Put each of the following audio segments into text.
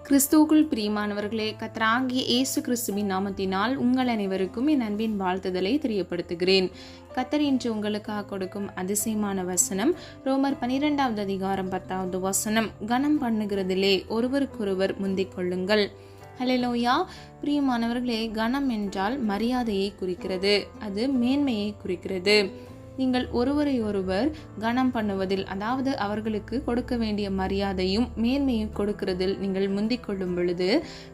கிறிஸ்துவுக்குள் பிரியமானவர்களே, கர்த்தராகிய இயேசு கிறிஸ்துவின் நாமத்தினால் உங்கள் அனைவருக்கும் என் அன்பின் வாழ்த்துதலை தெரியப்படுத்துகிறேன். கர்த்தர் இன்று உங்களுக்காக கொடுக்கும் அதிசயமான வசனம் ரோமர் 12வது அதிகாரம் 10வது வசனம். கனம் பண்ணுகிறதிலே ஒருவருக்கொருவர் முந்திக் கொள்ளுங்கள். ஹல்லேலூயா. பிரியமானவர்களே, கனம் என்றால் மரியாதையை குறிக்கிறது, அது மேன்மையை குறிக்கிறது. நீங்கள் ஒருவரை ஒருவர் கனம் பண்ணுவதில், அதாவது அவர்களுக்கு கொடுக்க வேண்டிய மரியாதையும் மேன்மையும் கொடுக்கிறதில் நீங்கள் முந்திக் கொள்ளும் பொழுது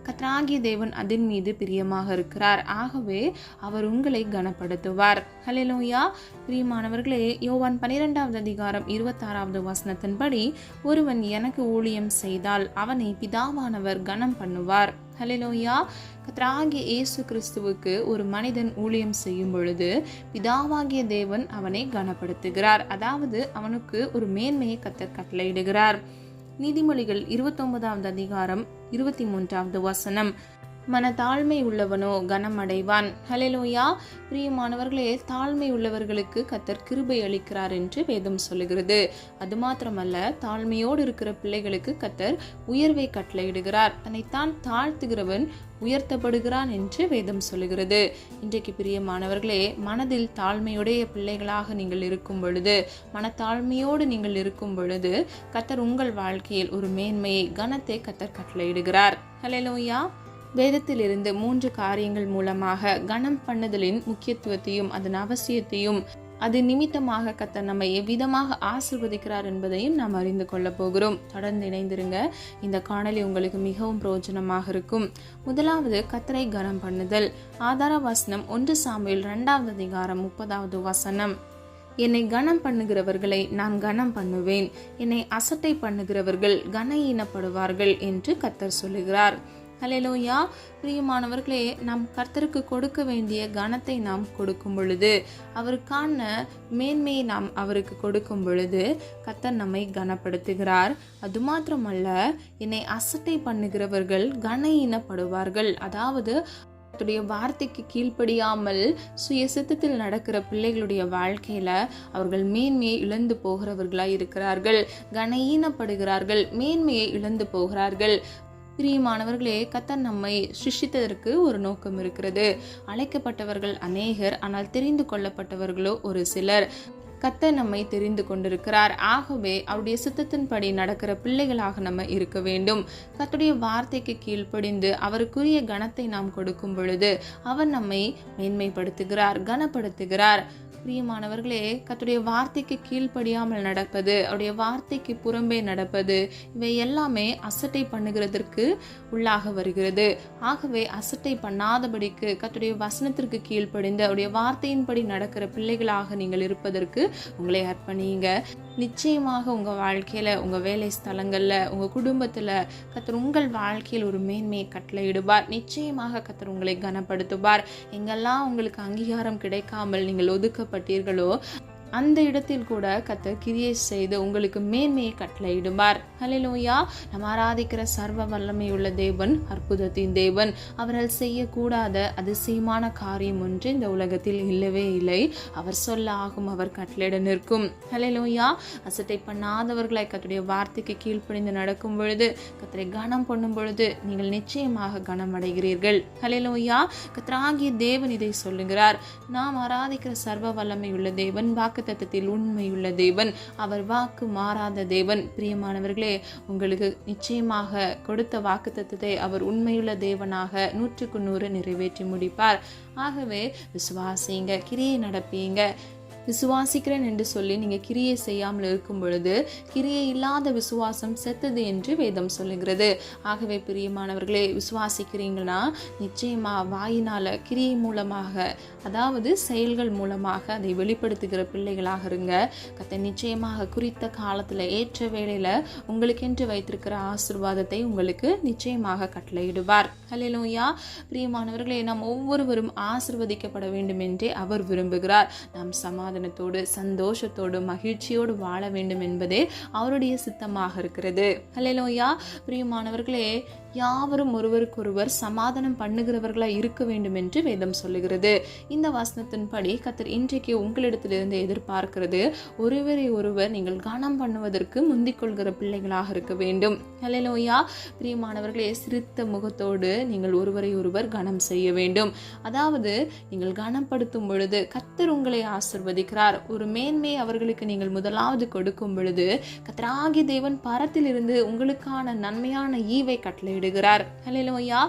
கர்த்தராகிய தேவன் அதன் மீது பிரியமாக இருக்கிறார். ஆகவே அவர் உங்களை கனப்படுத்துவார். ஹல்லேலூயா. பிரியமானவர்களே, யோவான் 12வது அதிகாரம் 26வது வசனத்தின்படி, ஒருவன் எனக்கு ஊழியம் செய்தால் அவனை பிதாவானவர் கனம் பண்ணுவார். ஹல்லேலூயா. கர்த்தராகிய இயேசு கிறிஸ்துவுக்கு ஒரு மனிதன் ஊழியம் செய்யும் பொழுது பிதாவாகிய தேவன் அவனை கனப்படுத்துகிறார், அதாவது அவனுக்கு ஒரு மேன்மையை கர்த்தர் கட்டளையிடுகிறார். நீதிமொழிகள் 29வது அதிகாரம் 23வது வசனம். மனத்தாழ்மை உள்ளவனோ கனம் அடைவான். ஹல்லேலூயா. பிரியமானவர்களே, தாழ்மை உள்ளவர்களுக்கு கர்த்தர் கிருபை அளிக்கிறார் என்று வேதம் சொல்லுகிறது. அது மாத்திரமல்ல, தாழ்மையோடு இருக்கிற பிள்ளைகளுக்கு கர்த்தர் உயர்வை கட்டளையிடுகிறார். தன்னைத்தான் தாழ்த்துகிறவன் உயர்த்தப்படுகிறான் என்று வேதம் சொல்லுகிறது. இன்றைக்கு பிரியமானவர்களே, மனதில் தாழ்மையுடைய பிள்ளைகளாக நீங்கள் இருக்கும் பொழுது, மனத்தாழ்மையோடு நீங்கள் இருக்கும் பொழுது கர்த்தர் உங்கள் வாழ்க்கையில் ஒரு மேன்மையை, கனத்தை கர்த்தர் கட்டளையிடுகிறார். ஹல்லேலூயா. வேதத்திலிருந்து 3 காரியங்கள் மூலமாக கனம் பண்ணுதலின் முக்கியத்துவத்தையும் அதன் அவசியத்தையும் அது நிமித்தமாக கர்த்தர் நம்மை எவ்விதமாக ஆசீர்வதிக்கிறார் என்பதையும் நாம் அறிந்து கொள்ள போகிறோம். தொடர்ந்து இணைந்திருங்க. இந்த காணொளி உங்களுக்கு மிகவும் பிரயோஜனமாக இருக்கும். முதலாவது, கர்த்தரை கனம் பண்ணுதல். ஆதார வசனம் 1 சாமுவேல் 2வது அதிகாரம் 30வது வசனம். என்னை கனம் பண்ணுகிறவர்களை நான் கனம் பண்ணுவேன், என்னை அசட்டை பண்ணுகிறவர்கள் கனஈனப்படுவார்கள் என்று கர்த்தர் சொல்லுகிறார். ஹல்லேலூயா. பிரியமானவர்களே, நாம் கர்த்தருக்கு கொடுக்க வேண்டிய கனத்தை நாம் கொடுக்கும் பொழுது, அவருக்கான மேன்மையை நாம் அவருக்கு கொடுக்கும் பொழுது கர்த்தர் நம்மை கனப்படுத்துகிறார். அது மாத்திரமல்ல, என்னை அசட்டை பண்ணுகிறவர்கள் கனஈனப்படுவார்கள், அதாவது வார்த்தைக்கு கீழ்ப்படியாமல் சுயசித்தத்தில் நடக்கிற பிள்ளைகளுடைய வாழ்க்கையில அவர்கள் மேன்மையை இழந்து போகிறவர்களாய் இருக்கிறார்கள், கனஈனப்படுகிறார்கள், மேன்மையை இழந்து போகிறார்கள். பிரியமானவர்களே, கர்த்தர் நம்மை சிருஷ்டித்ததற்கு ஒரு நோக்கம் இருக்கிறது. அழைக்கப்பட்டவர்கள் அநேகர், ஆனால் தெரிந்து கொள்ளப்பட்டவர்களோ ஒரு சிலர். கர்த்தர் நம்மை தெரிந்து கொண்டிருக்கிறார். ஆகவே அவருடைய சித்தத்தின்படி நடக்கிற பிள்ளைகளாக நம்ம இருக்க வேண்டும். கர்த்தருடைய வார்த்தைக்கு கீழ்ப்படிந்து அவருக்குரிய கனத்தை நாம் கொடுக்கும் பொழுது அவர் நம்மை மேன்மைப்படுத்துகிறார், கனப்படுத்துகிறார். பிரியமானவர்களே, கர்த்தருடைய வார்த்தைக்கு கீழ்ப்படியாமல் நடப்பது, அவருடைய வார்த்தைக்கு புறம்பே நடப்பது, இவை எல்லாமே அசட்டை பண்ணுகிறதற்கு உள்ளாக வருகிறது. ஆகவே அசட்டை பண்ணாதபடிக்கு கர்த்தருடைய வசனத்திற்கு கீழ்ப்படிந்து அவருடைய வார்த்தையின்படி நடக்கிற பிள்ளைகளாக நீங்கள் இருப்பதற்கு உங்களை அர்ப்பணியுங்க. நிச்சயமாக உங்க வாழ்க்கையில, உங்க வேலை ஸ்தலங்கள்ல, உங்க குடும்பத்துல கர்த்தர் உங்கள் வாழ்க்கையில் ஒரு மேன்மையை கட்டளையிடுவார். நிச்சயமாக கர்த்தர் உங்களை கனப்படுத்துவார். எங்கெல்லாம் உங்களுக்கு அங்கீகாரம் கிடைக்காமல் நீங்கள் ஒதுக்கப்பட்டீர்களோ அந்த இடத்தில் கூட கர்த்தர் கிரியை செய்து உங்களுக்கு மேன்மையை கட்டளையிடுவார். ஹல்லேலூயா. நாம் ஆராதிக்கிற சர்வ வல்லமை உள்ள தேவன் அற்புதத்தின் தேவன். அவரால் செய்யக்கூடாத அதிசயமான காரியம் ஒன்று இந்த உலகத்தில் இல்லவே இல்லை. அவர் சொல்ல ஆகும், அவர் கட்டளையிட நிற்கும். ஹல்லேலூயா. அசட்டை பண்ணாதவர்களை கர்த்தருடைய வார்த்தைக்கு கீழ்ப்படிந்து நடக்கும் பொழுது, கர்த்தரை கனம் பண்ணும் பொழுது நீங்கள் நிச்சயமாக கனம் அடைகிறீர்கள். ஹல்லேலூயா. கர்த்தராகிய தேவன் இதை சொல்லுகிறார். நாம் ஆராதிக்கிற சர்வ வல்லமை உள்ள தேவன், வாக்குத்தத்தத்தில் உண்மையுள்ள தேவன், அவர் வாக்கு மாறாத தேவன். பிரியமானவர்களே, உங்களுக்கு நிச்சயமாக கொடுத்த வாக்குத்தத்தத்தை அவர் உண்மையுள்ள தேவனாக 100க்கு 100 நிறைவேற்றி முடிப்பார். ஆகவே விசுவாசிங்க, கிரியை நடப்பீங்க. விசுவாசிக்கிறேன் என்று சொல்லி நீங்க கிரியை செய்யாமல் இருக்கும் பொழுது கிரியை இல்லாத விசுவாசம் செத்தது என்று வேதம் சொல்லுகிறது. ஆகவே பிரியமானவர்களே, விசுவாசிக்கிறீங்கன்னா நிச்சயமா வாயினால, கிரியை மூலமாக, அதாவது செயல்கள் மூலமாக அதை வெளிப்படுத்துகிற பிள்ளைகளாக இருங்க. கர்த்தர் நிச்சயமாக குறித்த காலத்துல, ஏற்ற வேளையில உங்களுக்கென்று வைத்திருக்கிற ஆசீர்வாதத்தை உங்களுக்கு நிச்சயமாக கட்டளையிடுவார். ஹல்லேலூயா. பிரியமானவர்களே, நாம் ஒவ்வொருவரும் ஆசீர்வதிக்கப்பட வேண்டும் என்றே அவர் விரும்புகிறார். நாம் சமாதானத்தோடு, சந்தோஷத்தோடு, மகிழ்ச்சியோடு வாழ வேண்டும் என்பதே அவருடைய சித்தமாக இருக்கிறது. ஹல்லேலூயா. பிரியமானவர்களே, யாவரும் ஒருவருக்கொருவர் சமாதானம் பண்ணுகிறவர்களாய் இருக்க வேண்டும் என்று வேதம் சொல்லுகிறது. இந்த வசனத்தின்படி கர்த்தர் இன்றைக்கு உங்களிடத்திலிருந்து எதிர்பார்க்கிறது, ஒருவரை ஒருவர் நீங்கள் கனம் பண்ணுவதற்கு முந்திக் கொள்கிற பிள்ளைகளாக இருக்க வேண்டும். அல்லேலூயா. பிரியமானவர்களே, சிரித்த முகத்தோடு நீங்கள் ஒருவரை ஒருவர் கனம் செய்ய வேண்டும். அதாவது நீங்கள் கனப்படுத்தும் பொழுது கர்த்தர் உங்களை ஆசீர்வதிக்கிறார். ஒரு மேன்மையை அவர்களுக்கு நீங்கள் முதலாவது கொடுக்கும் பொழுது கர்த்தராகிய தேவன் பரத்திலிருந்து உங்களுக்கான நன்மையான ஈவை கட்டளையிடுகிறார். அல்லேலூயா.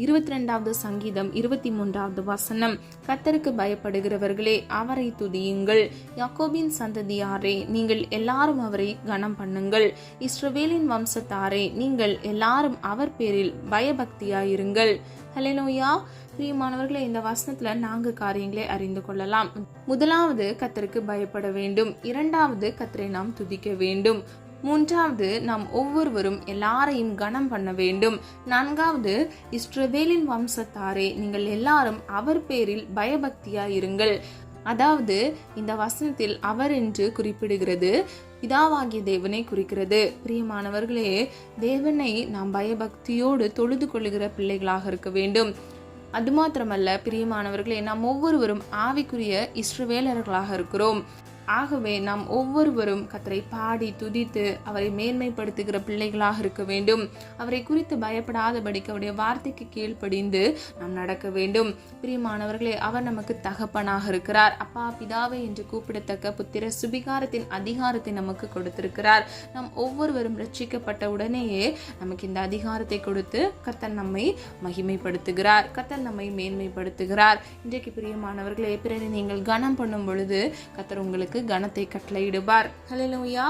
22வது சங்கீதம் 23வது வசனம், கர்த்தருக்கு பயப்படுகிறவர்களே அவரை துதியுங்கள், யாக்கோபின் சந்ததியாரே நீங்கள் எல்லாரும் அவரை கனம் பண்ணுங்கள், இஸ்ரவேலின் வம்சத்தாரே நீங்கள் எல்லாரும் அவர் பேரில் பயபக்தியாயிருங்கள். ஹல்லேலூயா. பிரியமானவர்களே, இந்த வசனத்துல 4 காரியங்களை அறிந்து கொள்ளலாம். முதலாவது, கர்த்தருக்கு பயப்பட வேண்டும். இரண்டாவது, கர்த்தரை நாம் துதிக்க வேண்டும். மூன்றாவது, நாம் ஒவ்வொருவரும் எல்லாரையும் கனம் பண்ண வேண்டும். நான்காவது, இஸ்ரவேலின் வம்சத்தாரே நீங்கள் எல்லாரும் அவர் பேரில் பயபக்தியாயிருங்கள். அதாவது இந்த வசனத்தில் அவர் என்று குறிப்பிடுகிறது பிதாவாகிய தேவனை குறிக்கிறது. பிரியமானவர்களே, தேவனை நாம் பயபக்தியோடு தொழுது கொள்ளுகிற பிள்ளைகளாக இருக்க வேண்டும். அது மாத்திரமல்ல பிரியமானவர்களே, நாம் ஒவ்வொருவரும் ஆவிக்குரிய இஸ்ரவேலர்களாக இருக்கிறோம். ஆகவே நாம் ஒவ்வொருவரும் கர்த்தரை பாடி துதித்து அவரை மேன்மைப்படுத்துகிற பிள்ளைகளாக இருக்க வேண்டும். அவரை குறித்து பயப்படாதபடிக்கு அவருடைய வார்த்தைக்கு கீழ்ப்படிந்து நாம் நடக்க வேண்டும். பிரியமானவர்களே, அவர் நமக்கு தகப்பனாக இருக்கிறார். அப்பா பிதாவை என்று கூப்பிடத்தக்க புத்திர சுபிகாரத்தின் அதிகாரத்தை நமக்கு கொடுத்திருக்கிறார். நாம் ஒவ்வொருவரும் ரட்சிக்கப்பட்ட உடனேயே நமக்கு இந்த அதிகாரத்தை கொடுத்து கர்த்தர் நம்மை மகிமைப்படுத்துகிறார், கர்த்தர் நம்மை மேன்மைப்படுத்துகிறார். இன்றைக்கு பிரியமானவர்களே, பிறரை நீங்கள் கனம் பண்ணும் பொழுது கர்த்தர் உங்களுக்கு கனத்தை கட்டளையிடுவார். ஹல்லேலூயா.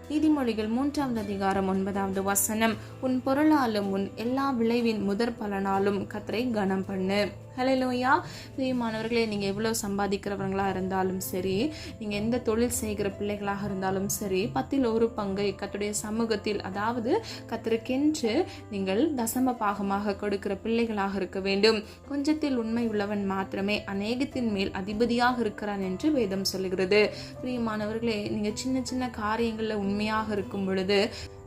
நீதிமொழிகள் 3வது அதிகாரம் 9வது வசனம், உன் பொருளாலும் உன் எல்லா விளைவின் முதற் பலனாலும் கர்த்தரை கனம் பண்ணு. ஹல்லேலூயா. பிரியமானவர்களே, நீங்கள் எவ்வளோ சம்பாதிக்கிறவங்களா இருந்தாலும் சரி, நீங்கள் எந்த தொழில் செய்கிற பிள்ளைகளாக இருந்தாலும் சரி, 10 பங்கை கர்த்தருடைய சமூகத்தில், அதாவது கர்த்தருக்கென்று நீங்கள் தசம பாகமாக கொடுக்கிற பிள்ளைகளாக இருக்க வேண்டும். கொஞ்சத்தில் உண்மை உள்ளவன் மாத்திரமே அநேகத்தின் மேல் அதிபதியாக இருக்கிறான் என்று வேதம் சொல்லுகிறது. பிரியமானவர்களே, நீங்கள் சின்ன சின்ன காரியங்களில் உண்மையாக இருக்கும் பொழுது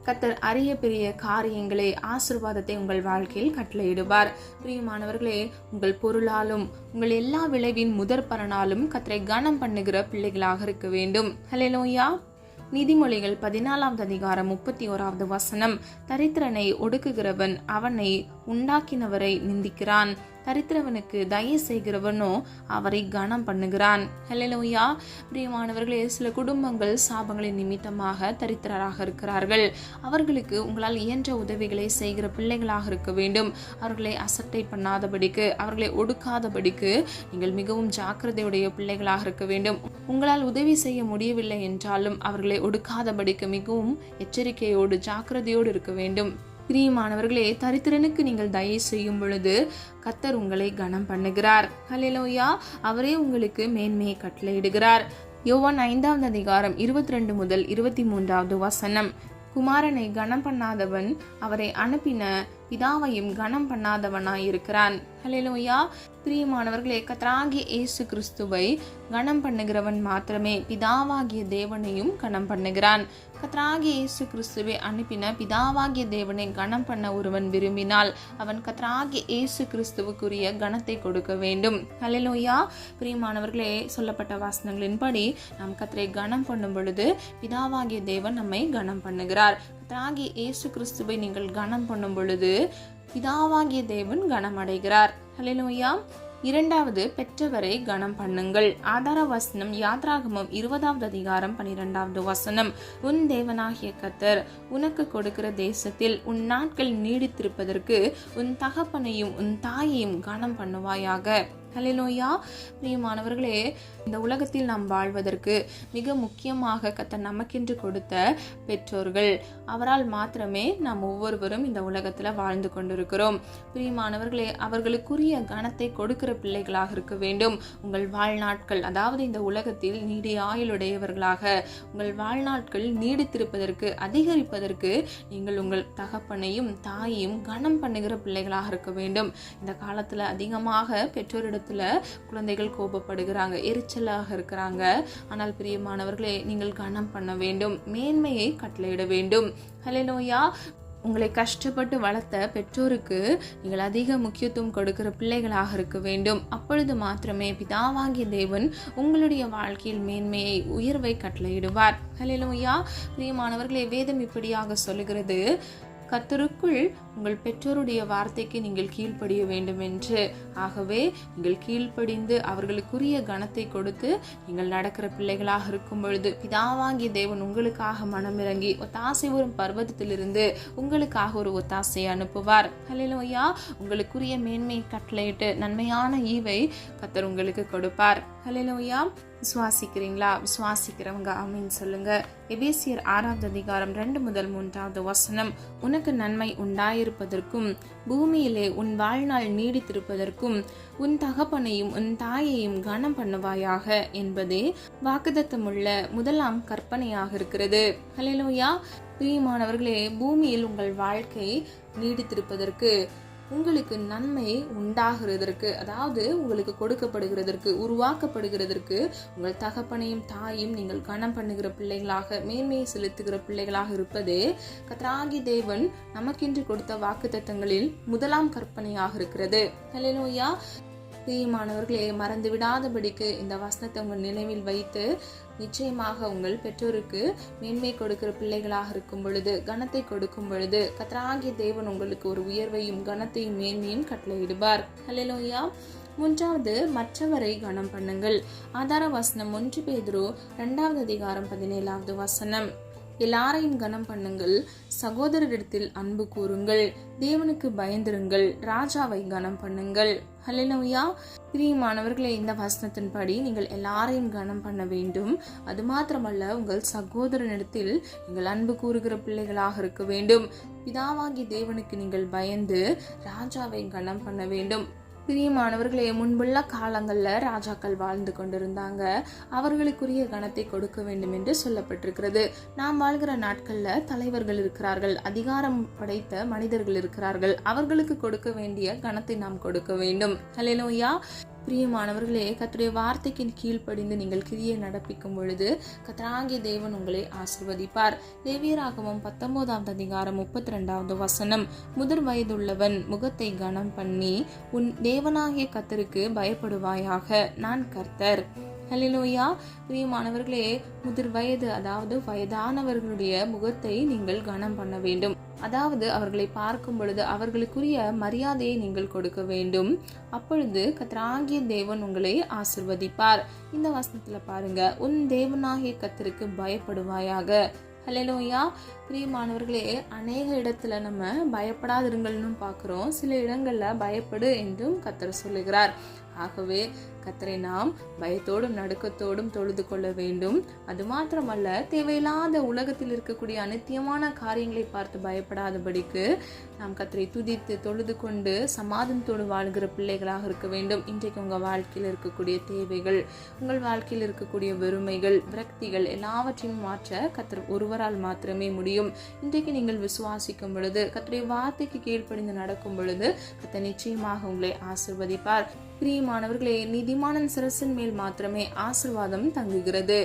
கர்த்தர் அரிய பெரிய காரியங்களை, ஆசீர்வாதத்தை உங்கள் வாழ்க்கையில் கட்டளையிடுவார். பிரியமானவர்களே, உங்கள் பொருளாலும் உங்கள் எல்லா விளைவின் முதற் பலனாலும் கர்த்தரை கனம் பண்ணுகிற பிள்ளைகளாக இருக்க வேண்டும். ஹல்லேலூயா. நீதிமொழிகள் 14வது அதிகாரம் 31வது வசனம், தரித்திரனை ஒடுக்குகிறவன் அவனை உண்டாக்கினவரை நிந்திக்கிறான், தரித்திரவனுக்கு தயை செய்கிறவனோ அவரை கனம் பண்ணுகிறான். ஹல்லேலூயா. பிரியமானவர்களே, சில குடும்பங்கள் சாபங்களின் நிமித்தமாக தரித்திரராக இருக்கிறார்கள். அவர்களுக்கு உங்களால் இயன்ற உதவிகளை செய்கிற பிள்ளைகளாக இருக்க வேண்டும். அவர்களை அசட்டை பண்ணாதபடிக்கு, அவர்களை ஒடுக்காதபடிக்கு நீங்கள் மிகவும் ஜாக்கிரதையுடைய பிள்ளைகளாக இருக்க வேண்டும். உங்களால் உதவி செய்ய முடியவில்லை என்றாலும் அவர்களை ஒடுக்காதபடிக்கு மிகவும் எச்சரிக்கையோடு ஜாக்கிரதையோடு இருக்க வேண்டும். பிரியமானவர்களே, தரித்திரனுக்கு நீங்கள் தயை செய்யும் பொழுது கர்த்தர் உங்களை கனம் பண்ணுகிறார். ஹல்லேலூயா. அவரே உங்களுக்கு மேன்மையை கட்டளையிடுகிறார். யோவான் 5வது அதிகாரம் 22 முதல் 23வது வசனம், குமாரனை கனம் பண்ணாதவன் அவரை அனுப்பின பிதாவையும் கனம் பண்ணாதவனாய் இருக்கிறான். ஹல்லேலூயா. பிரியமானவர்களே, கர்த்தராகிய இயேசு கிறிஸ்துவை கனம் பண்ணுகிறவன் மாத்திரமே பிதாவாகிய தேவனையும் கனம் பண்ணுகிறான். கர்த்தராகிய இயேசு கிறிஸ்துவை அனுப்பின பிதாவாகிய தேவனை கனம் பண்ண ஒருவன் விரும்பினால் அவன் கர்த்தராகிய இயேசு கிறிஸ்துவுக்குரிய கனத்தை கொடுக்க வேண்டும். ஹல்லேலூயா. பிரியமானவர்களே, சொல்லப்பட்ட வசனங்களின்படி நாம் கர்த்தரை கனம் பண்ணும் பொழுது பிதாவாகிய தேவன் நம்மை கனம் பண்ணுகிறார். கர்த்தராகிய இயேசு கிறிஸ்துவை நீங்கள் கனம் பண்ணும் பொழுது பிதாவாகிய தேவன் கனம் அடைகிறார். ஹல்லேலூயா. இரண்டாவது, பெற்றவரை கனம் பண்ணுங்கள். ஆதார வசனம் யாத்ராகமம் 20வது அதிகாரம் 12வது வசனம், உன் தேவனாகிய கர்த்தர் உனக்கு கொடுக்கிற தேசத்தில் உன் நாட்கள் நீடித்திருப்பதற்கு உன் தகப்பனையும் உன் தாயையும் கனம் பண்ணுவாயாக. ஹல்லேலூயா. பிரியமானவர்களே, இந்த உலகத்தில் நாம் வாழ்வதற்கு மிக முக்கியமாக கர்த்தர் நமக்கென்று கொடுத்த பெற்றோர்கள். அவரால் மாத்திரமே நாம் ஒவ்வொருவரும் இந்த உலகத்தில் வாழ்ந்து கொண்டிருக்கிறோம். பிரியமானவர்களே, அவர்களுக்குரிய கனத்தை கொடுக்கிற பிள்ளைகளாக இருக்க வேண்டும். உங்கள் வாழ்நாட்கள், அதாவது இந்த உலகத்தில் நீடிய ஆயுளுடையவர்களாக உங்கள் வாழ்நாட்கள் நீடித்திருப்பதற்கு, அதிகரிப்பதற்கு நீங்கள் உங்கள் தகப்பனையும் தாயையும் கனம் பண்ணுகிற பிள்ளைகளாக இருக்க வேண்டும். இந்த காலத்தில் அதிகமாக பெற்றோரிடம் குழந்தைகள் கோபப்படுகிறாங்க, எரிச்சலாக இருக்கிறாங்க. ஆனால் பிரியமானவர்களே, நீங்கள் கனம் பண்ண வேண்டும், மேன்மையை கட்டளையிட வேண்டும். ஹல்லேலூயா. உங்களை கஷ்டப்பட்டு வளர்த்த பெற்றோருக்கு நீங்கள் அதிக முக்கியத்துவம் கொடுக்கிற பிள்ளைகளாக இருக்க வேண்டும். அப்பொழுது மாத்திரமே பிதாவாகிய தேவன் உங்களுடைய வாழ்க்கையில் மேன்மையை, உயர்வை கட்டளையிடுவார். ஹல்லேலூயா. பிரியமானவர்களே, வேதம் இப்படியாக சொல்லுகிறது, கர்த்தருக்குள் உங்கள் பெற்றோருடைய வார்த்தைக்கு நீங்கள் கீழ்ப்படிய வேண்டும் என்று. ஆகவே நீங்கள் கீழ்ப்படிந்து அவர்களுக்குரிய கனத்தை கொடுத்து நீங்கள் நடக்கிற பிள்ளைகளாக இருக்கும் பொழுது பிதாவாகிய தேவன் உங்களுக்காக மனமிறங்கி ஒத்தாசை வரும் பர்வதத்திலிருந்து உங்களுக்காக ஒரு ஒத்தாசையை அனுப்புவார். ஹல்லேலூயா. உங்களுக்குரிய மேன்மையை கட்டளையிட்டு நன்மையான ஈவை கர்த்தர் உங்களுக்கு கொடுப்பார். ஹல்லேலூயா. விசுவாசிக்கிறீங்களா? விசுவாசிக்கிறவங்க ஆமீன் சொல்லுங்க. எபேசியர் 6வது அதிகாரம் 2 முதல் 3வது வசனம். உனக்கு நன்மை உண்டாயிருப்பதற்கும் பூமியிலே உன் வாழ்நாள் நீடித்திருப்பதற்கும் உன் தகப்பனையும் உன் தாயையும் கனம் பண்ணுவாயாக என்பதே வாக்குத்தத்தமுள்ள முதலாம் கற்பனையாக இருக்கிறது. ஹல்லேலூயா. பிரியமானவர்களே, பூமியில் உங்கள் வாழ்க்கை நீடித்திருப்பதற்கு, உங்களுக்கு நன்மை உண்டாகிறதற்கு, அதாவது உங்களுக்கு கொடுக்கப்படுகிறதற்கு, உருவாக்கப்படுகிறதற்கு உங்கள் தகப்பனையும் தாயும் நீங்கள் கனம் பண்ணுகிற பிள்ளைகளாக, மேன்மையை செலுத்துகிற பிள்ளைகளாக இருப்பதே கர்த்தராகிய தேவன் நமக்கென்று கொடுத்த வாக்குத்தத்தங்களில் முதலாம் கற்பனையாக இருக்கிறது. ஹல்லேலூயா. பிரியமானவர்களே, மறந்து விடாதபடிக்கு இந்த வசனத்தை உங்கள் நினைவில் வைத்து நிச்சயமாக உங்கள் பெற்றோருக்கு மேன்மை கொடுக்கிற பிள்ளைகளாக இருக்கும் பொழுது, கனத்தை கொடுக்கும் பொழுது கர்த்தராகிய தேவன் உங்களுக்கு ஒரு உயர்வையும் கனத்தையும் மேன்மையும் கட்டளையிடுவார். ஹல்லேலூயா. 3வது, மற்றவரை கனம் பண்ணுங்கள். ஆதார வசனம் 1 பேதுரு 2வது அதிகாரம் 17வது வசனம். எல்லாரையும் கனம் பண்ணுங்கள், சகோதரரிடத்தில் அன்பு கூறுங்கள், தேவனுக்கு பயந்திருங்கள், ராஜாவை கனம் பண்ணுங்கள். ஹல்லேலூயா. பிரியமானவர்களே, இந்த வசனத்தின்படி நீங்கள் எல்லாரையும் கனம் பண்ண வேண்டும். அது மாத்திரமல்ல, உங்கள் சகோதரனிடத்தில் நீங்கள் அன்பு கூறுகிற பிள்ளைகளாக இருக்க வேண்டும். பிதாவாகிய தேவனுக்கு நீங்கள் பயந்து ராஜாவை கனம் பண்ண வேண்டும். பிரியமானவர்களே, முன்புள்ள காலங்களில் ராஜாக்கள் வாழ்ந்து கொண்டிருந்தாங்க. அவர்களுக்குரிய கனத்தை கொடுக்க வேண்டும் என்று சொல்லப்பட்டிருக்கிறது. நாம் வாழ்கிற நாட்களில் தலைவர்கள் இருக்கிறார்கள், அதிகாரம் படைத்த மனிதர்கள் இருக்கிறார்கள். அவர்களுக்கு கொடுக்க வேண்டிய கனத்தை நாம் கொடுக்க வேண்டும். ஹல்லேலூயா. பிரியமானவர்களே, கர்த்தருடைய வார்த்தைக்கு கீழ்ப்படிந்து நீங்கள் கிரியை நடப்பிக்கும் பொழுது கர்த்தராகிய தேவன் உங்களை ஆசீர்வதிப்பார். லேவியராகமம் 19வது அதிகாரம் 32வது வசனம். முதிர் வயதுள்ளவன் முகத்தை கனம் பண்ணி உன் தேவனாகிய கர்த்தருக்கு பயப்படுவாயாக, நான் கர்த்தர். ஹல்லேலூயா. பிரியமானவர்களே, முதிர் வயது, அதாவது வயதானவர்களுடைய முகத்தை நீங்கள் கனம் பண்ண வேண்டும். அதாவது அவர்களை பார்க்கும் பொழுது அவர்களுக்குரிய மரியாதையை நீங்கள் கொடுக்க வேண்டும். அப்பொழுது கர்த்தராகிய தேவன் உங்களை ஆசீர்வதிப்பார். இந்த வசனத்துல பாருங்க, உன் தேவனாகிய கர்த்தருக்கு பயப்படுவாயாக. ஹல்லேலூயா. பிரியமானவர்களே, அநேக இடத்துல நம்ம பயப்படாதிருங்கள்னு பார்க்குறோம். சில இடங்கள்ல பயப்படு என்றும் கர்த்தர் சொல்லுகிறார். ஆகவே கர்த்தரை நாம் பயத்தோடும் நடுக்கத்தோடும் தொழுது கொள்ள வேண்டும். அது மாத்திரமல்ல, தேவையில்லாத உலகத்தில் இருக்கக்கூடிய அநித்தியமான காரியங்களை பார்த்து பயப்படாதபடிக்கு நாம் கர்த்தரை துதித்து தொழுது கொண்டு சமாதானத்தோடு வாழ்கிற பிள்ளைகளாக இருக்க வேண்டும். இன்றைக்கு உங்கள் வாழ்க்கையில் இருக்கக்கூடிய தேவைகள், உங்கள் வாழ்க்கையில் இருக்கக்கூடிய வெறுமைகள், விரக்திகள் எல்லாவற்றையும் மாற்ற கர்த்தர் ஒருவரால் மாத்திரமே முடியும். இன்றைக்கு நீங்கள் விசுவாசிக்கும் பொழுது, கர்த்தருடைய வார்த்தைக்கு கீழ்ப்படிந்து நடக்கும் பொழுது கர்த்தர் நிச்சயமாக உங்களை ஆசீர்வதிப்பார். பிரியமானவர்களே, நீதிமானின் சிரசின் மேல் மாத்திரமே ஆசீர்வாதம் தங்குகிறது.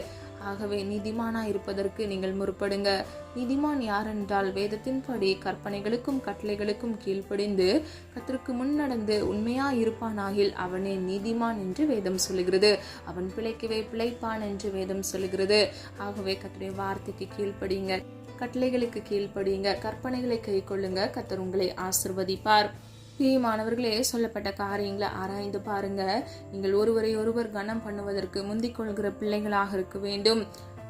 ஆகவே நீதிமானா இருப்பதற்கு நீங்கள் முற்படுங்க. நீதிமான் யார் என்றால், வேதத்தின்படி கற்பனைகளுக்கும் கட்டளைகளுக்கும் கீழ்ப்படிந்து கர்த்தருக்கு முன்னடந்து உண்மையா இருப்பானாகில் அவனே நீதிமான் என்று வேதம் சொல்லுகிறது. அவன் பிழைக்கவே பிழைப்பான் என்று வேதம் சொல்லுகிறது. ஆகவே கர்த்தருடைய வார்த்தைக்கு கீழ்ப்படிங்க, கட்டளைகளுக்கு கீழ்ப்படிங்க, கற்பனைகளை கை கொள்ளுங்க. கர்த்தர் உங்களை ஆசீர்வதிப்பார். பிரியமானவர்களே, சொல்லப்பட்ட காரியங்களை ஆராய்ந்து பாருங்க. நீங்கள் ஒருவரை ஒருவர் கனம் பண்ணுவதற்கு முந்திக் கொள்கிற பிள்ளைகளாக இருக்க வேண்டும்.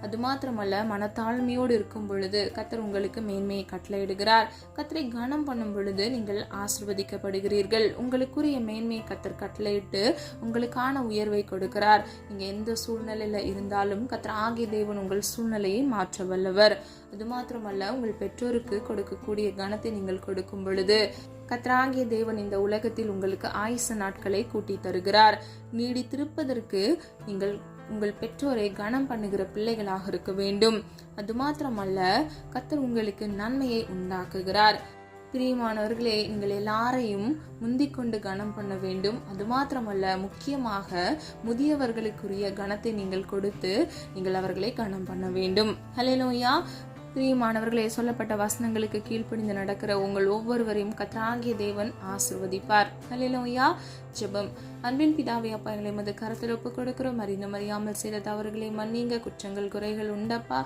அது மாத்திரமல்ல, மனத்தாழ்மையோடு இருக்கும் பொழுது கர்த்தர் உங்களுக்கு மேன்மையை கட்டளையிடுகிறார். கர்த்தரை கனம் பண்ணும் பொழுது நீங்கள் ஆசீர்வதிக்கப்படுகிறீர்கள். உங்களுக்குரிய மேன்மையை கர்த்தர் கட்டளையிட்டு உங்களுக்கான உயர்வை கொடுக்கிறார். நீங்க எந்த சூழ்நிலையில இருந்தாலும் கர்த்தராகிய தேவன் உங்கள் சூழ்நிலையை மாற்ற வல்லவர். அது மாத்திரமல்ல, உங்கள் பெற்றோருக்கு கொடுக்கக்கூடிய கனத்தை நீங்கள் கொடுக்கும் பொழுது கர்த்தராகிய தேவன் இந்த உலகத்தில் உங்களுக்கு ஆயுச நாட்களை கூட்டி தருகிறார். நீடித்திருப்பதற்கு நீங்கள் உங்கள் பெற்றோரை கனம் பண்ணுகிற பிள்ளைகளாக இருக்க வேண்டும். அது மாத்திரமல்ல, கர்த்தர் உங்களுக்கு நன்மையை உண்டாக்குகிறார். பிரியமானவர்களே, நீங்கள் எல்லாரையும் முந்திக் கொண்டு கனம் பண்ண வேண்டும். அது மாத்திரமல்ல, முக்கியமாக முதியவர்களுக்குரிய கனத்தை நீங்கள் கொடுத்து நீங்கள் அவர்களை கனம் பண்ண வேண்டும். ஹல்லேலூயா. பிரியமானவர்களே, சொல்லப்பட்ட வசனங்களுக்கு கீழ்ப்படிந்து நடக்கிற உங்கள் ஒவ்வொருவரையும் கர்த்தராகிய தேவன் ஆசீர்வதிப்பார். அல்லேலூயா. ஜெபம். அன்பின் பிதாவே, அப்பா, எங்களை மது கரத்தில் ஒப்புக் கொடுக்கிறோம். அறிந்தும் அறியாமல் செய்த தவறுகளை மன்னிங்க. குற்றங்கள் குறைகள் உண்டப்பா,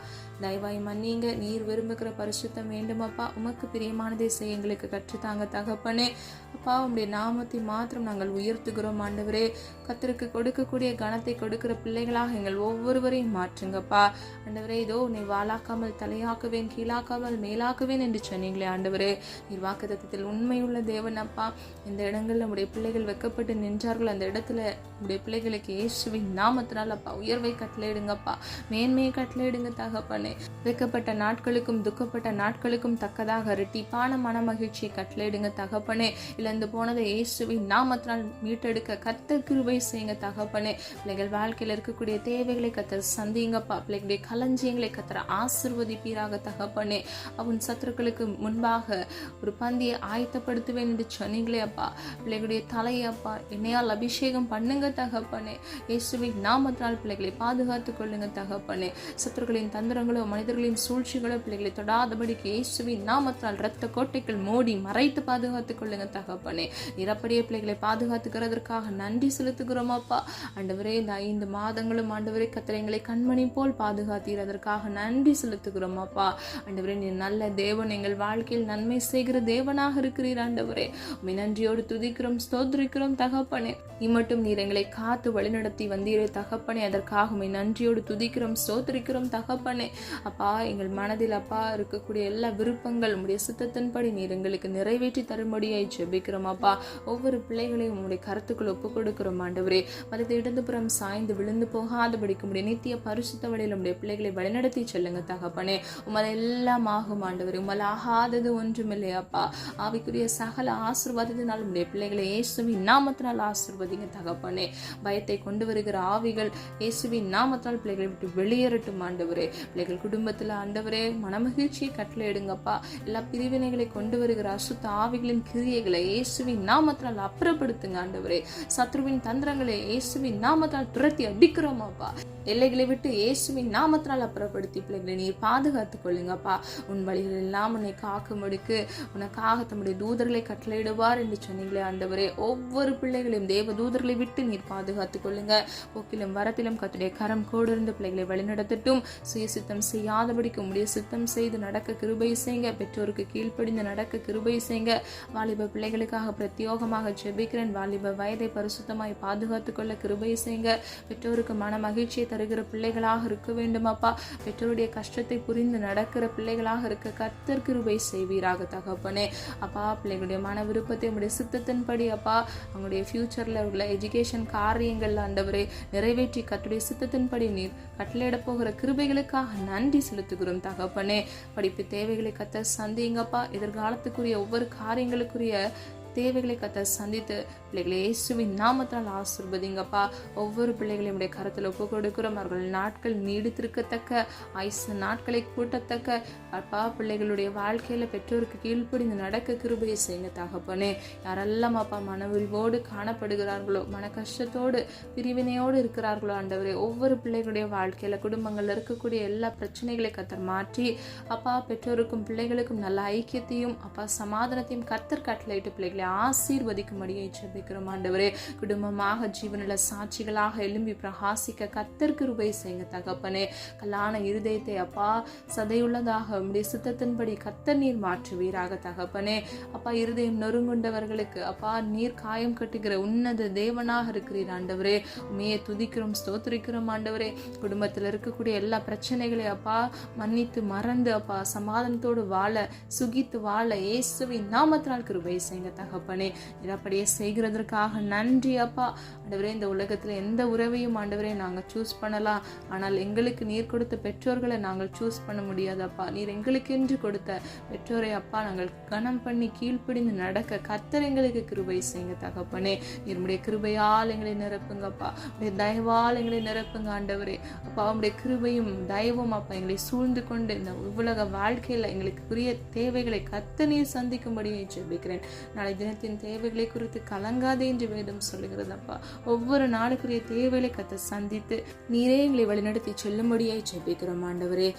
தயவாய் மன்னிங்க. நீர் விரும்புகிற பரிசுத்தம் வேண்டுமப்பா. உமக்கு பிரியமானதை செய்ய எங்களுக்கு கற்றுத்தாங்க தகப்பனே. அப்பா, உம்முடைய நாமத்தை மாத்திரம் நாங்கள் உயர்த்துகிறோம் ஆண்டவரே. கர்த்தருக்கு கொடுக்கக்கூடிய கனத்தை கொடுக்கிற பிள்ளைகளாக எங்கள் ஒவ்வொருவரையும் மாற்றுங்கப்பா ஆண்டவரே. இதோ உன்னை வாளாக்காமல் தலையாக்குவேன், கீழாக்காமல் மேலாக்குவேன் என்று சொன்னீங்களே ஆண்டவரே. நீர் வாக்குத்தத்தத்தில் உண்மையுள்ள தேவன் அப்பா. இந்த இடங்களில் நம்முடைய பிள்ளைகள் வெக்கப்பட்டு நின்றார்கள். அந்த இடத்துல நம்முடைய பிள்ளைகளுக்கு இயேசுவின் நாமத்தினால் அப்பா உயர்வை கட்டளையிடுங்கப்பா, மேன்மையை கட்டளையிடுங்க தகப்பனே. வெக்கப்பட்ட நாட்களுக்கும் துக்கப்பட்ட நாட்களுக்கும் தக்கதாக இரட்டிப்பான மன மகிழ்ச்சியை கட்டளையிடுங்க தகப்பனே. இழந்து போனதை இயேசுவின் நாமத்தினால் மீட்டெடுக்க கர்த்தர் கிருபை செய்யுங்க தகப்பனே. பிள்ளைகள் வாழ்க்கையில் இருக்கக்கூடிய தேவைகளை கர்த்தர் சந்திங்கப்பா. பிள்ளைகளுடைய களஞ்சியங்களை கர்த்தர் ஆசீர்வதிப்பீராக தகப்பனே. அவன் சத்துருக்களுக்கு முன்பாக ஒரு பந்தியை ஆயத்தப்படுத்துவேன் என்று சொன்னீங்களே அப்பா. பிள்ளைகளுடைய தலையை அப்பா என்னையால் அபிஷேகம் பண்ணுங்க தகப்பனே. இயேசுவின் நாமத்தினால் பிள்ளைகளை பாதுகாத்துக் கொள்ளுங்க தகப்பனே. சத்துருக்களின் தந்திரங்களோ மனிதர்களின் சூழ்ச்சிகளோ பிள்ளைகளை தொடாதபடிக்கு இயேசுவின் நாமத்தினால் இரத்த கோட்டைகள் மூடி மறைத்து பாதுகாத்துக் கொள்ளுங்க தகப்பனே. நிரப்படியே பிள்ளைகளை பாதுகாத்துக்கிறதற்காக நன்றி செலுத்துகிறோம் அப்பா. ஆண்டவரே, இந்த 5 மாதங்களும் ஆண்டவரே கர்த்தரை கண்மணி போல் பாதுகாத்தீர், அதற்காக நன்றி செலுத்துகிறோம் அப்பா. ஆண்டவரே, நீ நல்ல தேவன், எங்கள் வாழ்க்கையில் நன்மை செய்கிற தேவனாக இருக்கிறீர் ஆண்டவரே. உம்மை நன்றியோடு துதிக்கிறோம், ஸ்தோத்திரிக்கிறோம் தகப்பனே. இம்மட்டும் நீர் எங்களை காத்து வழிநடத்தி வந்தீரே தகப்பனே, அதற்காக உம்மை நன்றியோடு துதிக்கிறோம், ஸ்தோத்திரிக்கிறோம் தகப்பனே. அப்பா, எங்கள் மனதில் அப்பா இருக்கக்கூடிய எல்லா விருப்பங்கள் உம்முடைய சித்தத்தின்படி நீர் எங்களுக்கு நிறைவேற்றி தரும்படியாய் ஜெபிக்கிறோம் அப்பா. ஒவ்வொரு பிள்ளைகளையும் உம்முடைய கருத்துக்கள் ஒப்புக் கொடுக்கிறோம் ஆண்டவரே. மதத்தை இடதுபுறம் சாய்ந்து விழுந்து போகாதபடிக்கு உம்முடைய நித்திய பரிசுத்த வழியில் உம்முடைய பிள்ளைகளை வழிநடத்தி செல்லுங்க தகப்பனே. உம்மால் எல்லாம் ஆகும் ஆண்டவரே, உம்மால் ஆகாதது ஒன்றுமில்லை அப்பா. ஆவிக்குரிய சகல ஆசீர்வாதத்தினால் உம்முடைய பிள்ளைகளை இயேசுவின் நாமத்தினால் ஆசீர்வதிங்க தகப்பனே. பயத்தை கொண்டு வருகிற ஆவிகள் இயேசுவின் நாமத்தால் பிள்ளைகளை விட்டு வெளியேறட்டும் ஆண்டவரே. பிள்ளைகள் குடும்பத்தில் ஆண்டவரே மனமகிழ்ச்சியை கட்டளையிடுங்கப்பா. எல்லா பிரிவினைகளை கொண்டு வருகிற அசுத்த ஆவிகளின் கிரியைகளை இயேசுவின் நாமத்தால் அப்புறப்படுத்துங்க ஆண்டவரே. சத்ருவின் தந்திரங்களை இயேசுவின் நாமத்தால் துரத்தி அடிக்கிறோம் அப்பா. எல்லைகளை விட்டு இயேசுவின் நாமத்தினால் அப்புறப்படுத்தி பிள்ளைகளை நீர் பாதுகாத்துக் கொள்ளுங்கப்பா. உன் வழிகள் எல்லாம் உன்னை காக்கும்படிக்கு உனக்காக தம்முடைய தூதர்களை கட்டளையிடுவார் என்று சொன்னீங்களே ஆண்டவரே. ஒவ்வொரு பிள்ளைகளையும் தேவ தூதர்களை விட்டு நீர் பாதுகாத்துக் கொள்ளுங்க. போக்கிலும் வரத்திலும் கர்த்தருடைய கரம் கோடிருந்து பிள்ளைகளை வழிநடத்தட்டும். சுய சித்தம் செய்யாதபடிக்கு உம்முடைய சித்தம் செய்து நடக்க கிருபை செய்யுங்க. பெற்றோருக்கு கீழ்ப்படிந்து நடக்க கிருபை செய்யுங்க. வாலிப பிள்ளைகளுக்காக பிரத்யோகமாக ஜெபிக்கிறேன். வாலிப வயதை பரிசுத்தமாய் பாதுகாத்துக் கொள்ள கிருபை செய்யுங்க. பெற்றோருக்கு மன மகிழ்ச்சியை தருகிற பிள்ளைகளாக இருக்க வேண்டும் அப்பா. பெற்றோருடைய கஷ்டத்தை புரிந்து நடக்கிற பிள்ளைகளாக இருக்க கர்த்தர் கிருபை செய்வீராக தகப்பனே. அப்பா, பிள்ளைகளுடைய மன விருப்பத்தை உங்களுடைய சித்தத்தின்படி அப்பா அவங்களுடைய ஃபியூச்சர்ல உள்ள எஜுகேஷன் காரியங்கள் ஆண்டவரே நிறைவேற்றி கர்த்தருடைய சித்தத்தின்படி நீர் கட்டளையிட போகிற கிருபைகளுக்காக நன்றி செலுத்துகிறோம் தகப்பனே. படிப்பு தேவைகளை கர்த்தர் சந்திங்கப்பா. எதிர்காலத்துக்குரிய ஒவ்வொரு காரியங்களுக்குரிய தேவைகளை கர்த்தர் சந்தித்து பிள்ளைகளை இயேசுவின் நாமத்தால் ஆசீர்வதிங்கப்பா. ஒவ்வொரு பிள்ளைகளையும் உடைய கரத்தில் ஒப்புக் கொடுக்கிறோம். அவர்கள் நாட்கள் நீடித்திருக்கத்தக்க ஆயுசு நாட்களை கூட்டத்தக்க அப்பா பிள்ளைகளுடைய வாழ்க்கையில பெற்றோருக்கு கீழ்ப்படிந்து நடக்க கிருபையை செய்யுங்க தகப்பனே. யாரெல்லாம் அப்பா மனவிரிவோடு காணப்படுகிறார்களோ, மன கஷ்டத்தோடு பிரிவினையோடு இருக்கிறார்களோ ஆண்டவரே, ஒவ்வொரு பிள்ளைகளுடைய வாழ்க்கையில குடும்பங்கள்ல இருக்கக்கூடிய எல்லா பிரச்சனைகளை கர்த்தர் மாற்றி அப்பா பெற்றோருக்கும் பிள்ளைகளுக்கும் நல்ல ஐக்கியத்தையும் அப்பா சமாதானத்தையும் கர்த்தர் கட்டளையிட்டு பிள்ளைகளை ஆசீர்வதிக்கும்படியை ஜெபிக்கிறோம் ஆண்டவரே. குடும்பமாக ஜீவனுள்ள சாட்சிகளாக எழும்பி பிரகாசிக்க கர்த்தர் கிருபை செய்யுங்க தகப்பனே. கல்லான இருதயத்தை அப்பா சதையுள்ளதாக உம்முடைய சித்தத்தின்படி கர்த்தர் நீர் மாற்றுவீராக தகப்பனே. அப்பா, இருதயம் நொறுங்குண்டவர்களுக்கு அப்பா நீர் காயம் கட்டுகிற உன்னத தேவனாக இருக்கிறீர் ஆண்டவரே. உண்மையை துதிக்கிறோம், ஸ்தோத்திரிக்கிறோம் ஆண்டவரே. குடும்பத்தில் இருக்கக்கூடிய எல்லா பிரச்சனைகளை அப்பா மன்னித்து மறந்து அப்பா சமாதானத்தோடு வாழ சுகித்து வாழ இயேசுவின் நாமத்தினால் கிருபை செய்யுங்க தகப்பனே. அப்படியே செய்கிறதற்காக நன்றி அப்பா. ஆண்டவரே, இந்த உலகத்துல எந்த உறவையும் ஆண்டவரே நாங்கள் சூஸ் பண்ணலாம், ஆனால் எங்களுக்கு நீர் கொடுத்த பெற்றோர்களை நாங்கள் சூஸ் பண்ண முடியாது அப்பா. நீர் எங்களுக்கு என்று கொடுத்த பெற்றோரை அப்பா நாங்கள் கனம் பண்ணி கீழ்ப்படிந்து நடக்க கர்த்தர் எங்களுக்கு கிருபை செய்யுங்க தகப்பனே. நீருடைய கிருபையால் எங்களை நிரப்புங்கப்பா. உடைய தயவால் எங்களை நிரப்புங்க ஆண்டவரே. அப்பா, உடைய கிருபையும் தயவும் அப்பா எங்களை சூழ்ந்து கொண்டு இந்த உலக வாழ்க்கையில எங்களுக்கு உரிய தேவைகளை கர்த்தர் நீர் சந்திக்கும்படி ஜெபிக்கிறேன். நாளை தினத்தின் தேவைகளை குறித்து கலங்காதே என்று வேதம் சொல்லுகிறதப்பா. ஒவ்வொரு நாளுக்குரிய தேவைகளை கத்த சந்தித்து நீரே எங்களை வழிநடத்தி செல்லும்படியாய் ஜெபிக்கிறோம் ஆண்டவரே.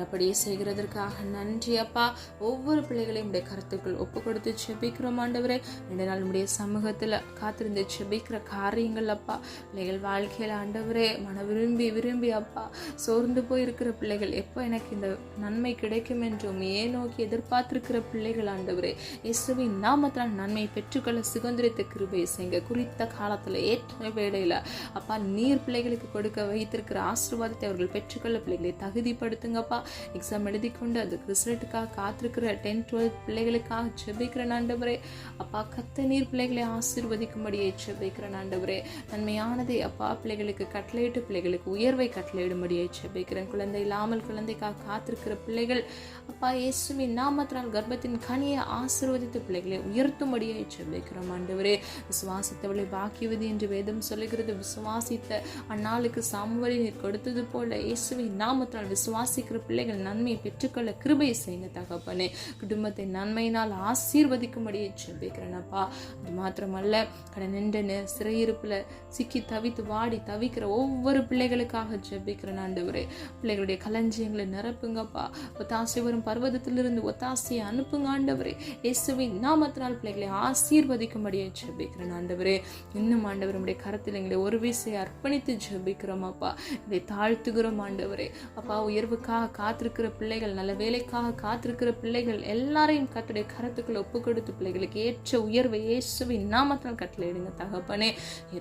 அப்படியே செய்கிறதற்காக நன்றி அப்பா. ஒவ்வொரு பிள்ளைகளையும் உடைய கருத்துக்கள் ஒப்பு கொடுத்து ஜெபிக்கிறோம் ஆண்டவரே. 2 நாள் உடைய சமூகத்துல காத்திருந்து ஜெபிக்கிற காரியங்கள் அப்பா, பிள்ளைகள் வாழ்க்கையில ஆண்டவரே மன விரும்பி அப்பா சோர்ந்து போயிருக்கிற பிள்ளைகள் எப்போ எனக்கு இந்த நன்மை கிடைக்கும் என்றும் நோக்கி எதிர்பார்த்திருக்கிற பிள்ளைகள் ஆண்டவரே, இயேசுவின் நாமத்தால் நன்மை பெற்றுக்கொள்ள சுதந்திரத்தை கிருபை செய்யுங்க. குறித்த காலத்துல ஏற்ற வேளையில அப்பா நீர் பிள்ளைகளுக்கு கொடுக்க வைத்திருக்கிற ஆசீர்வாதத்தை அவர்கள் பெற்றுக்கொள்ள பிள்ளைகளை தகுதிப்படுத்துங்கப்பா. எக்ஸாம் எழுதி கொண்டு அதுக்கு ரிசல்ட்டுக்காக காத்திருக்கிற 10, 12 பிள்ளைகளுக்காக ஜெபிக்கிற ஆண்டவரே அப்பா. கத்த நீர் பிள்ளைகளை ஆசீர்வதிக்கும்படியே ஜெபிக்கிற ஆண்டவரே. நன்மையானதை அப்பா பிள்ளைகளுக்கு கட்டளையிட்டு பிள்ளைகளுக்கு உயர்வை கட்டளையிடும்படியே ஜெபிக்கிறேன். குழந்தை இல்லாமல் குழந்தைக்காக காத்திருக்கிற பிள்ளைகள் அப்பா இயேசுவின் நாமத்தினால் கர்ப்பத்தின் கனியை ஆசீர்வதித்து பிள்ளைகளை உயர்த்தும்படியே ஜெபிக்கிறோம் ஆண்டவரே. விசுவாசித்தவளை பாக்கியவது என்று வேதம் சொல்லுகிறது. விசுவாசித்த அந்நாளுக்கு சாமுவேலை நீர் கொடுத்தது போல இயேசுவின் நாமத்தினால் விசுவாசிக்கிற பிள்ளைகள் நன்மையை பெற்றுக்கொள்ள கிருபை செய்யுங்க தகப்பனே. குடும்பத்தை நன்மையினால் ஆசீர்வதிக்கும்படியே ஜெபிக்கிறேன் அப்பா. அது மாத்திரமல்ல கடனின்ற சிறையிருப்புல சிக்கி தவித்து வாடி தவிக்கிற ஒவ்வொரு பிள்ளைகளுக்காக ஜெபிக்கிறேன் ஆண்டவரே. பிள்ளைகளுடைய களஞ்சியங்களை நிரப்புங்கப்பா. ஒத்தாசை வரும் பர்வதத்திலிருந்து ஒத்தாசையை அனுப்புங்க ஆண்டவரே. இயேசுவின் நாமத்தினால் பிள்ளைகளை ஆசீர்வதிக்கும்படியே ஜெபிக்கிறேன் ஆண்டவரே. இன்னும் ஆண்டவர் உடைய கரத்தில் எங்களை ஒரு விசையை அர்ப்பணித்து ஜெபிக்கிறோம் அப்பா. இதை தாழ்த்துகிறோம் ஆண்டவரே அப்பா. உயர்வுக்காக காத்திருக்கிற பிள்ளைகள், நல்ல வேலைக்காக காத்திருக்கிற பிள்ளைகள் எல்லாரையும் கர்த்தருடைய கரத்துக்குள்ள ஒப்பு கொடுத்து பிள்ளைகளுக்கு ஏற்ற உயர்வை இயேசுவின் நாமத்தினால் கட்டளையிடுங்க தகப்பனே.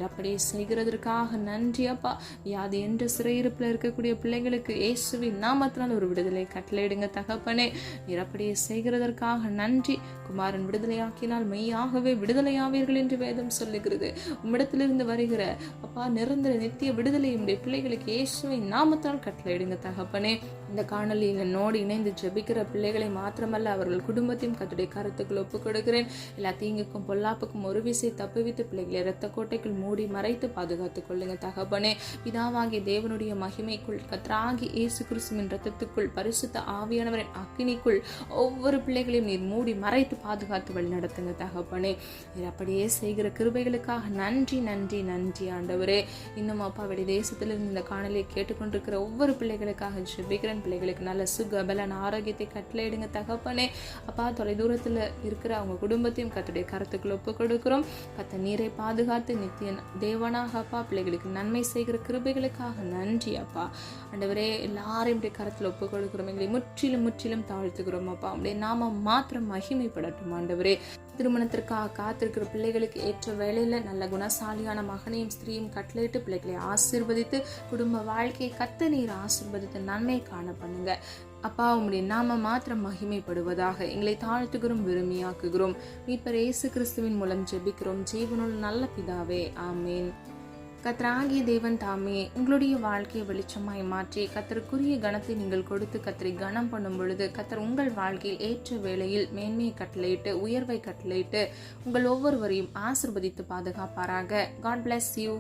அப்படியே செய்கிறதற்காக நன்றி அப்பா. வியாதி என்ற சிறையிருப்பில் இருக்கக்கூடிய பிள்ளைகளுக்கு இயேசுவின் நாமத்தினால் ஒரு விடுதலை கட்டளையிடுங்க தகப்பனே. அப்படியே செய்கிறதற்காக நன்றி. குமாரன் விடுதலையாக்கினால் மெய்யாகவே விடுதலையாவீர்கள் என்று வேதம் சொல்லுகிறது. உம்மிடத்திலிருந்து வருகிற அப்பா நிரந்தர நித்திய விடுதலை உடைய பிள்ளைகளுக்கு இயேசுவின் நாமத்தால் கட்டளையிடுங்க தகப்பனே. இந்த காணொலியில் என்னோடு இணைந்து ஜெபிக்கிற பிள்ளைகளை மாத்திரமல்ல அவர்கள் குடும்பத்தையும் கர்த்தருடைய கருத்துக்கள் ஒப்புக் கொடுக்கிறேன். எல்லா தீங்குக்கும் பொல்லாப்புக்கும் ஒரு விசை தப்புவித்து பிள்ளைகளை இரத்த கோட்டைக்குள் மூடி மறைத்து பாதுகாத்துக் கொள்ளுங்க தகப்பனே. பிதாவாகிய தேவனுடைய மகிமைக்குள் கர்த்தராகிய இயேசு கிறிஸ்துவின் இரத்தத்துக்குள் பரிசுத்த ஆவியானவரின் அக்கினிக்குள் ஒவ்வொரு பிள்ளைகளையும் நீர் மூடி மறைத்து பாதுகாத்து வழி நடத்துங்க தகப்பனே. அப்படியே செய்கிற கிருபைகளுக்காக நன்றி நன்றி நன்றி ஆண்டவரே. இன்னும் அப்பா வெளி தேசத்திலிருந்து இந்த காணொலியை கேட்டுக்கொண்டிருக்கிற ஒவ்வொரு பிள்ளைகளுக்காக ஜெபிக்கிறேன். பிள்ளைகளுக்கு நல்ல சுக பலன் ஆரோக்கியத்தை கட்டளையிடுங்க தகப்பனே. அப்பா தொலைதூரத்தில் இருக்கிற அவங்க குடும்பத்தையும் கர்த்தருடைய கருத்துக்கள் ஒப்பு கொடுக்கிறோம். கர்த்தர் நீரை பாதுகாத்து நித்திய தேவனாக அப்பா பிள்ளைகளுக்கு நன்மை செய்கிற கிருபைகளுக்காக நன்றி அப்பா. ஆண்டவரே எல்லாரையும் கருத்தில் ஒப்பு கொடுக்கிறோம். எங்களை முற்றிலும் முற்றிலும் தாழ்த்துக்கிறோம் அப்பா. அப்படியே நாம மாத்திரம் மகிமைப்படட்டும் ஆண்டவரே. திருமணத்திற்காக காத்திருக்கிற பிள்ளைகளுக்கு ஏற்ற வேளையில நல்ல குணசாலியான மகனையும் ஸ்திரீயும் கட்டளையிட்டு பிள்ளைகளை ஆசீர்வதித்து குடும்ப வாழ்க்கையை கர்த்தர் நீர் ஆசீர்வதித்து நன்மை காண பண்ணுங்க அப்பா. உம்முடைய நாம மாத்திரம் மகிமைப்படுவதாக எங்களை தாழ்த்துகிறோம், விரும்பியாக்குகிறோம். மீட்பர் இயேசு கிறிஸ்துவின் மூலம் ஜெபிக்கிறோம் ஜீவனுள்ள நல்ல பிதாவே, ஆமேன். கர்த்தராகிய தேவன் தாமே உங்களுடைய வாழ்க்கையை வெளிச்சமாய் மாற்றி கர்த்தருக்குரிய கனத்தை நீங்கள் கொடுத்து கர்த்தரை கனம் பண்ணும் பொழுது கர்த்தர் உங்கள் வாழ்க்கையில் ஏற்ற வேளையில் மேன்மையை கட்டளையிட்டு உயர்வை கட்டளையிட்டு உங்கள் ஒவ்வொருவரையும் ஆசீர்வதித்து பாதுகாப்பாராக. God bless you.